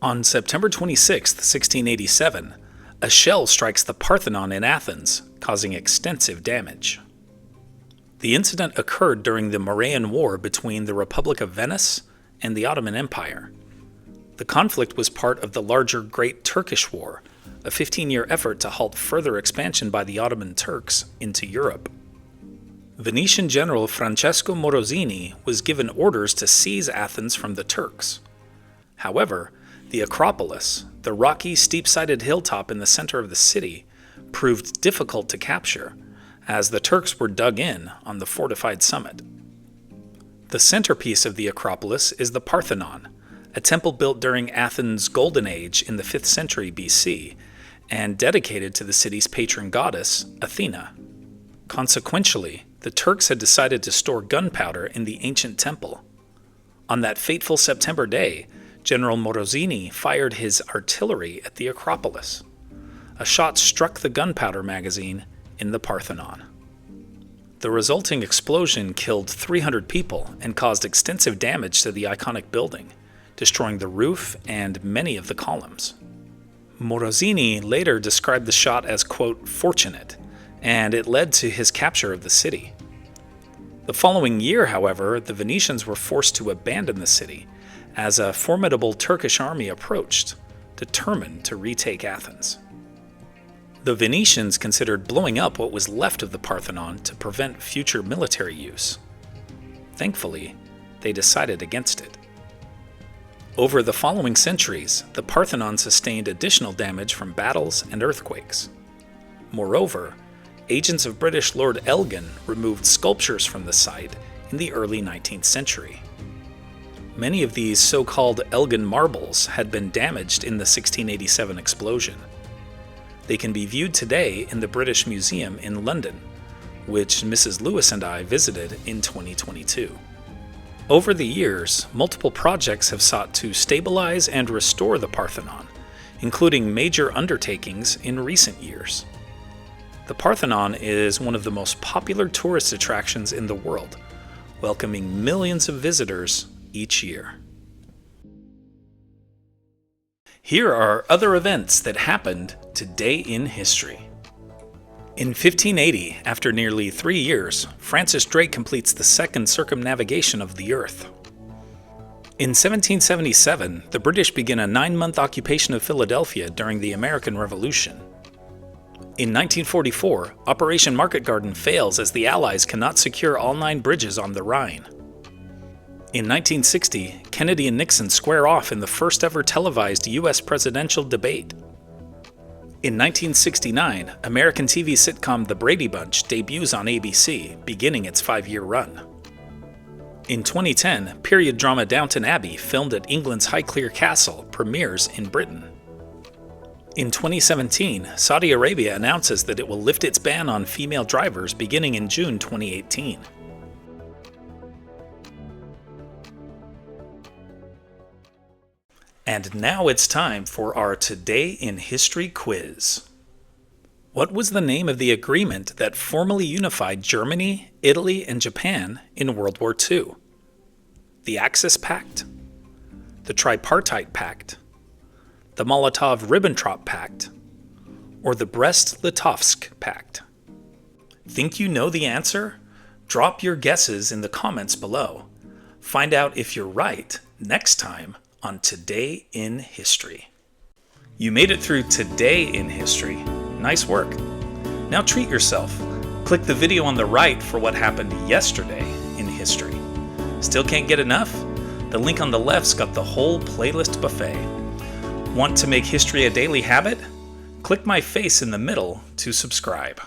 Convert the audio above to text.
On September 26, 1687, a shell strikes the Parthenon in Athens, causing extensive damage. The incident occurred during the Morean War between the Republic of Venice and the Ottoman Empire. The conflict was part of the larger Great Turkish War, a 15-year effort to halt further expansion by the Ottoman Turks into Europe. Venetian general Francesco Morosini was given orders to seize Athens from the Turks. However, the Acropolis, the rocky, steep-sided hilltop in the center of the city, proved difficult to capture, as the Turks were dug in on the fortified summit. The centerpiece of the Acropolis is the Parthenon, a temple built during Athens' Golden Age in the 5th century BC, and dedicated to the city's patron goddess, Athena. Consequentially, the Turks had decided to store gunpowder in the ancient temple. On that fateful September day, General Morosini fired his artillery at the Acropolis. A shot struck the gunpowder magazine in the Parthenon. The resulting explosion killed 300 people and caused extensive damage to the iconic building, destroying the roof and many of the columns. Morosini later described the shot as, quote, fortunate, and it led to his capture of the city. The following year, however, the Venetians were forced to abandon the city as a formidable Turkish army approached, determined to retake Athens. The Venetians considered blowing up what was left of the Parthenon to prevent future military use. Thankfully, they decided against it. Over the following centuries, the Parthenon sustained additional damage from battles and earthquakes. Moreover, agents of British Lord Elgin removed sculptures from the site in the early 19th century. Many of these so-called Elgin Marbles had been damaged in the 1687 explosion. They can be viewed today in the British Museum in London, which Mrs. Lewis and I visited in 2022. Over the years, multiple projects have sought to stabilize and restore the Parthenon, including major undertakings in recent years. The Parthenon is one of the most popular tourist attractions in the world, welcoming millions of visitors each year. Here are other events that happened today in history. In 1580, after nearly 3 years, Francis Drake completes the second circumnavigation of the Earth. In 1777, the British begin a 9-month occupation of Philadelphia during the American Revolution. In 1944, Operation Market Garden fails as the Allies cannot secure all 9 bridges on the Rhine. In 1960, Kennedy and Nixon square off in the first ever televised U.S. presidential debate. In 1969, American TV sitcom The Brady Bunch debuts on ABC, beginning its 5-year run. In 2010, period drama Downton Abbey, filmed at England's Highclere Castle, premieres in Britain. In 2017, Saudi Arabia announces that it will lift its ban on female drivers beginning in June 2018. And now it's time for our Today in History quiz. What was the name of the agreement that formally unified Germany, Italy, and Japan in World War II? The Axis Pact? The Tripartite Pact? The Molotov-Ribbentrop Pact? Or the Brest-Litovsk Pact? Think you know the answer? Drop your guesses in the comments below. Find out if you're right next time on Today in History. You made it through Today in History. Nice work. Now treat yourself. Click the video on the right for what happened yesterday in history. Still can't get enough? The link on the left's got the whole playlist buffet. Want to make history a daily habit? Click my face in the middle to subscribe.